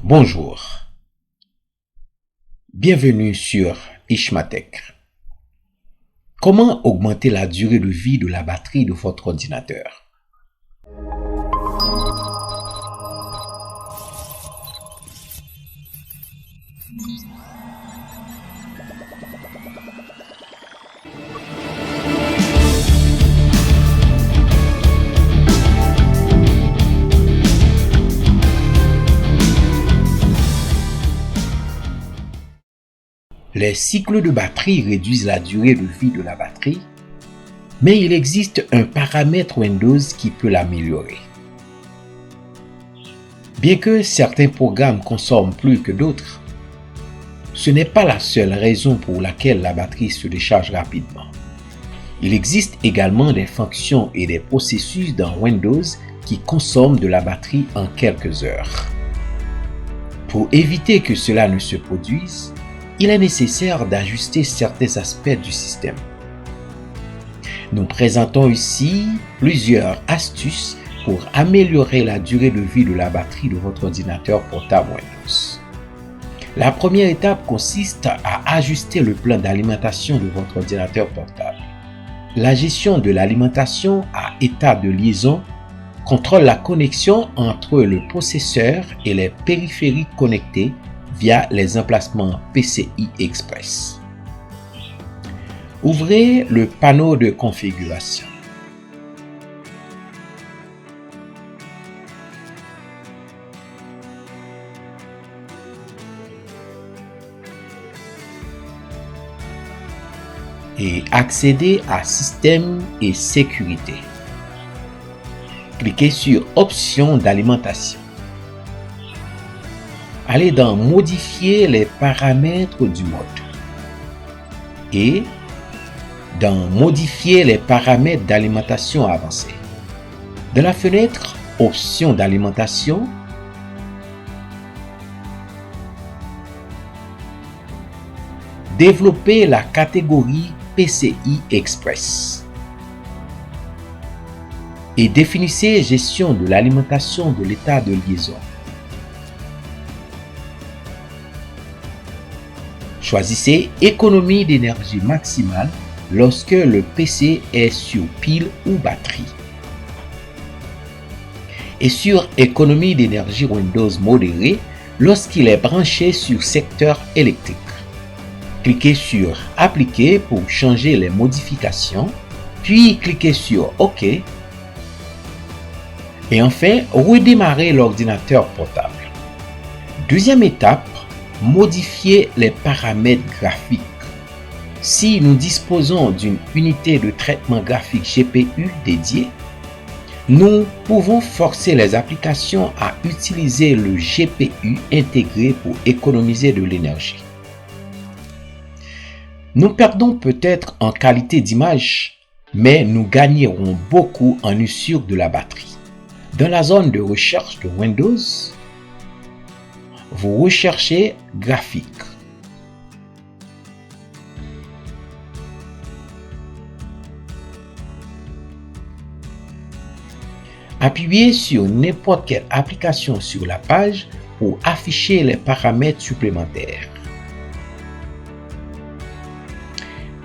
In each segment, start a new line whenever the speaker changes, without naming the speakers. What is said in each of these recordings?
Bonjour, bienvenue sur Ishmatech. Comment augmenter la durée de vie de la batterie de votre ordinateur? Les cycles de batterie réduisent la durée de vie de la batterie, mais il existe un paramètre Windows qui peut l'améliorer. Bien que certains programmes consomment plus que d'autres, ce n'est pas la seule raison pour laquelle la batterie se décharge rapidement. Il existe également des fonctions et des processus dans Windows qui consomment de la batterie en quelques heures. Pour éviter que cela ne se produise, il est nécessaire d'ajuster certains aspects du système. Nous présentons ici plusieurs astuces pour améliorer la durée de vie de la batterie de votre ordinateur portable Windows. La première étape consiste à ajuster le plan d'alimentation de votre ordinateur portable. La gestion de l'alimentation à état de liaison contrôle la connexion entre le processeur et les périphériques connectés via les emplacements PCI Express. Ouvrez le panneau de configuration. Et accédez à Système et Sécurité. Cliquez sur Options d'alimentation. Allez dans Modifier les paramètres du mode et dans Modifier les paramètres d'alimentation avancée. Dans la fenêtre Options d'alimentation, développez la catégorie PCI Express et définissez Gestion de l'alimentation de l'état de liaison. Choisissez Économie d'énergie maximale lorsque le PC est sur pile ou batterie. Et sur Économie d'énergie Windows modérée lorsqu'il est branché sur secteur électrique. Cliquez sur Appliquer pour changer les modifications, puis cliquez sur OK. Et enfin, redémarrez l'ordinateur portable. Deuxième étape, modifier les paramètres graphiques. Si nous disposons d'une unité de traitement graphique GPU dédiée, nous pouvons forcer les applications à utiliser le GPU intégré pour économiser de l'énergie. Nous perdons peut-être en qualité d'image, mais nous gagnerons beaucoup en usure de la batterie. Dans la zone de recherche de Windows, vous recherchez graphique. Appuyez sur n'importe quelle application sur la page pour afficher les paramètres supplémentaires.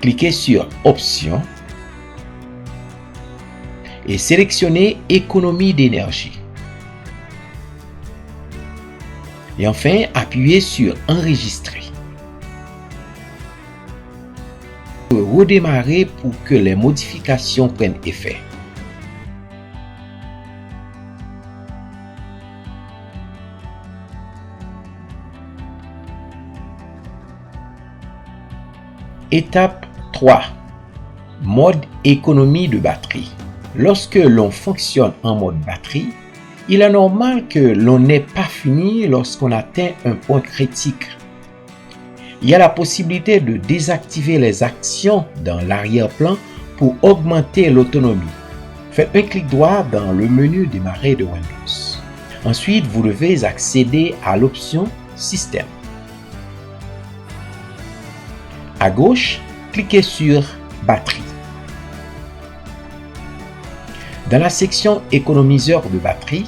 Cliquez sur Options et sélectionnez Économie d'énergie. Et enfin, appuyez sur Enregistrer. Redémarrer pour que les modifications prennent effet. Étape 3. Mode économie de batterie. Lorsque l'on fonctionne en mode batterie, il est normal que l'on n'ait pas fini lorsqu'on atteint un point critique. Il y a la possibilité de désactiver les actions dans l'arrière-plan pour augmenter l'autonomie. Faites un clic droit dans le menu Démarrer de Windows. Ensuite, vous devez accéder à l'option Système. À gauche, cliquez sur Batterie. Dans la section économiseur de batterie,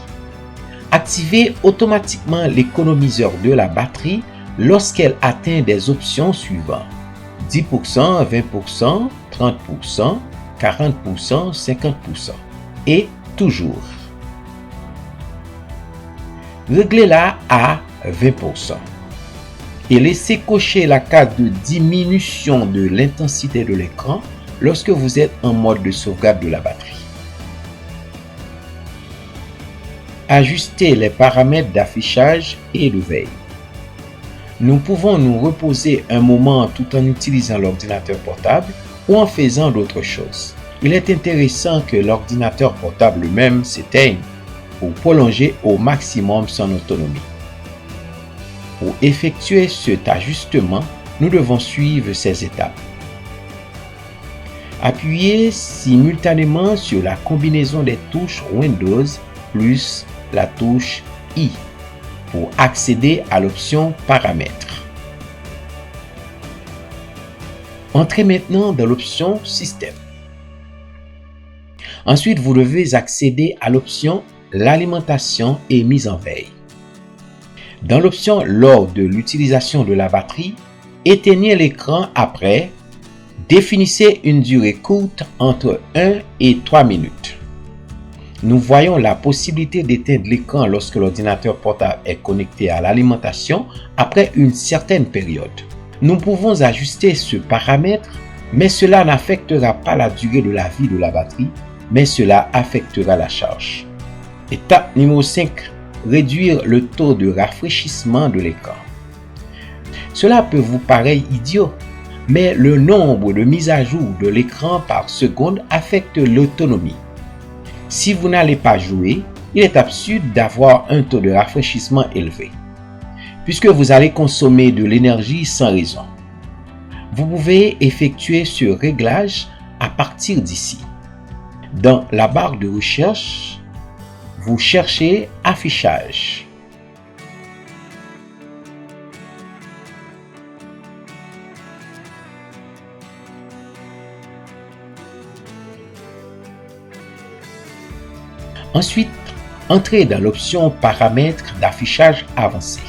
Activez automatiquement l'économiseur de la batterie lorsqu'elle atteint des options suivantes: 10%, 20%, 30%, 40%, 50% et toujours. Réglez-la à 20% et laissez cocher la case de diminution de l'intensité de l'écran lorsque vous êtes en mode de sauvegarde de la batterie. Ajustez les paramètres d'affichage et de veille. Nous pouvons nous reposer un moment tout en utilisant l'ordinateur portable ou en faisant d'autres choses. Il est intéressant que l'ordinateur portable lui-même s'éteigne pour prolonger au maximum son autonomie. Pour effectuer cet ajustement, nous devons suivre ces étapes. Appuyez simultanément sur la combinaison des touches Windows plus la touche I pour accéder à l'option Paramètres. Entrez maintenant dans l'option Système. Ensuite, vous devez accéder à l'option L'alimentation et mise en veille. Dans l'option Lors de l'utilisation de la batterie, éteignez l'écran après. Définissez une durée courte entre 1 et 3 minutes. Nous voyons la possibilité d'éteindre l'écran lorsque l'ordinateur portable est connecté à l'alimentation après une certaine période. Nous pouvons ajuster ce paramètre, mais cela n'affectera pas la durée de la vie de la batterie, mais cela affectera la charge. Étape numéro 5. Réduire le taux de rafraîchissement de l'écran. Cela peut vous paraître idiot, mais le nombre de mises à jour de l'écran par seconde affecte l'autonomie. Si vous n'allez pas jouer, il est absurde d'avoir un taux de rafraîchissement élevé, puisque vous allez consommer de l'énergie sans raison. Vous pouvez effectuer ce réglage à partir d'ici. Dans la barre de recherche, vous cherchez Affichage. Ensuite, entrez dans l'option Paramètres d'affichage avancé.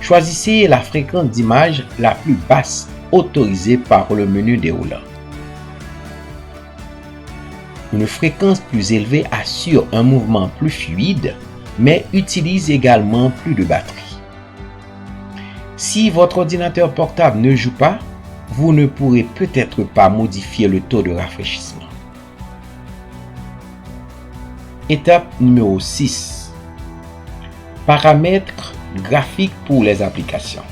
Choisissez la fréquence d'image la plus basse autorisée par le menu déroulant. Une fréquence plus élevée assure un mouvement plus fluide, mais utilise également plus de batterie. Si votre ordinateur portable ne joue pas, vous ne pourrez peut-être pas modifier le taux de rafraîchissement. Étape numéro 6. Paramètres graphiques pour les applications.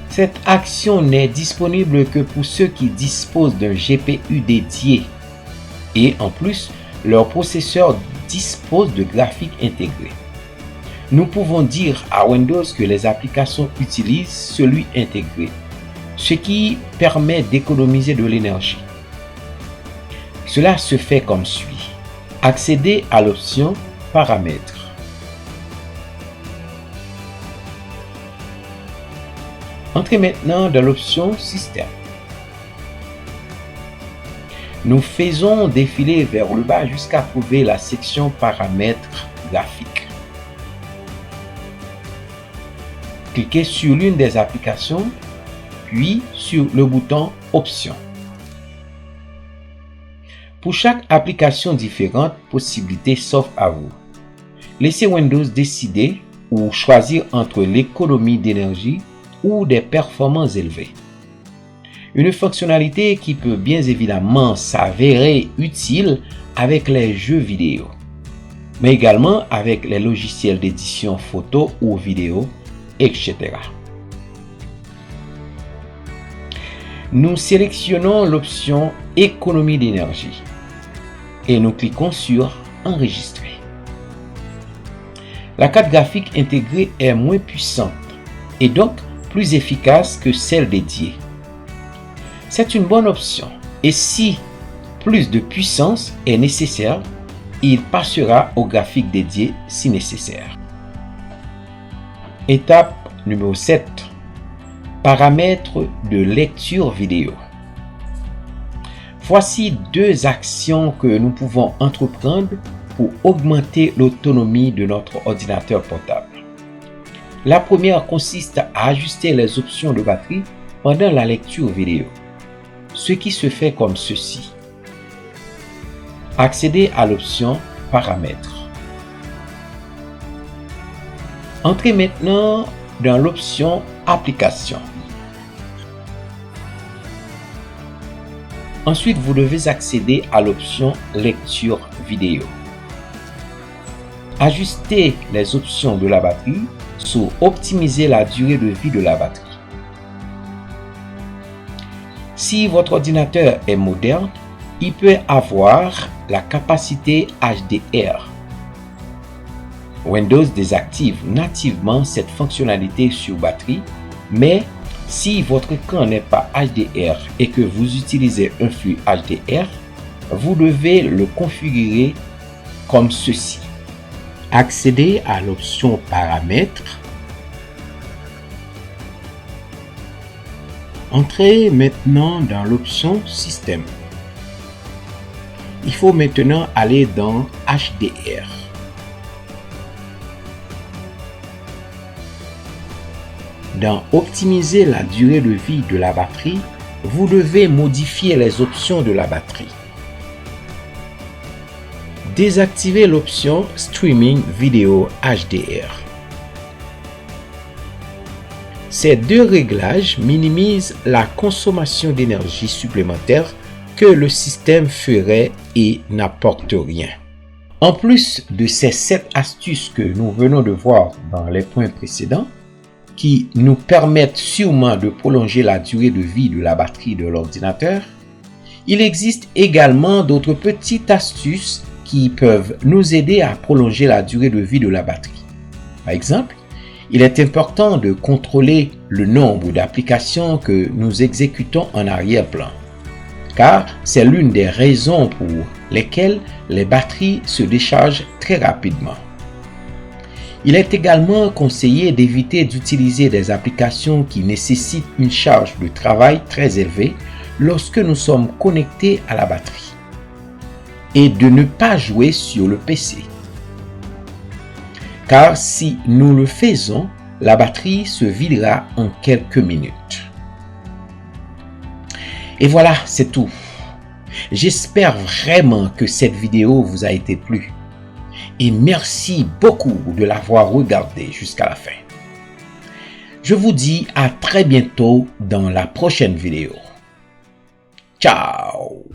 Cette action n'est disponible que pour ceux qui disposent d'un GPU dédié et en plus, leur processeur dispose de graphiques intégrés. Nous pouvons dire à Windows que les applications utilisent celui intégré, ce qui permet d'économiser de l'énergie. Cela se fait comme suit. Accédez à l'option Paramètres. Entrez maintenant dans l'option Système. Nous faisons défiler vers le bas jusqu'à trouver la section Paramètres graphiques. Cliquez sur l'une des applications, puis sur le bouton Options. Pour chaque application différente, possibilité s'offre à vous. Laissez Windows décider ou choisir entre l'économie d'énergie ou des performances élevées. Une fonctionnalité qui peut bien évidemment s'avérer utile avec les jeux vidéo, mais également avec les logiciels d'édition photo ou vidéo, etc. Nous sélectionnons l'option Économie d'énergie et nous cliquons sur Enregistrer. La carte graphique intégrée est moins puissante et donc plus efficace que celle dédiée. C'est une bonne option et si plus de puissance est nécessaire, il passera au graphique dédié si nécessaire. Étape numéro 7. Paramètres de lecture vidéo. Voici 2 actions que nous pouvons entreprendre pour augmenter l'autonomie de notre ordinateur portable. La première consiste à ajuster les options de batterie pendant la lecture vidéo, ce qui se fait comme ceci. Accédez à l'option Paramètres. Entrez maintenant dans l'option Applications. Ensuite, vous devez accéder à l'option Lecture vidéo. Ajustez les options de la batterie sur Optimiser la durée de vie de la batterie. Si votre ordinateur est moderne, il peut avoir la capacité HDR. Windows désactive nativement cette fonctionnalité sur batterie, mais si votre écran n'est pas HDR et que vous utilisez un flux HDR, vous devez le configurer comme ceci. Accédez à l'option Paramètres. Entrez maintenant dans l'option Système. Il faut maintenant aller dans HDR. Dans Optimiser la durée de vie de la batterie, vous devez modifier les options de la batterie. Désactivez l'option Streaming vidéo HDR. Ces 2 réglages minimisent la consommation d'énergie supplémentaire que le système ferait et n'apporte rien. En plus de ces 7 astuces que nous venons de voir dans les points précédents, qui nous permettent sûrement de prolonger la durée de vie de la batterie de l'ordinateur, il existe également d'autres petites astuces qui peuvent nous aider à prolonger la durée de vie de la batterie. Par exemple, il est important de contrôler le nombre d'applications que nous exécutons en arrière-plan, car c'est l'une des raisons pour lesquelles les batteries se déchargent très rapidement. Il est également conseillé d'éviter d'utiliser des applications qui nécessitent une charge de travail très élevée lorsque nous sommes connectés à la batterie, et de ne pas jouer sur le PC. Car si nous le faisons, la batterie se videra en quelques minutes. Et voilà, c'est tout. J'espère vraiment que cette vidéo vous a été plu. Et merci beaucoup de l'avoir regardé jusqu'à la fin. Je vous dis à très bientôt dans la prochaine vidéo. Ciao!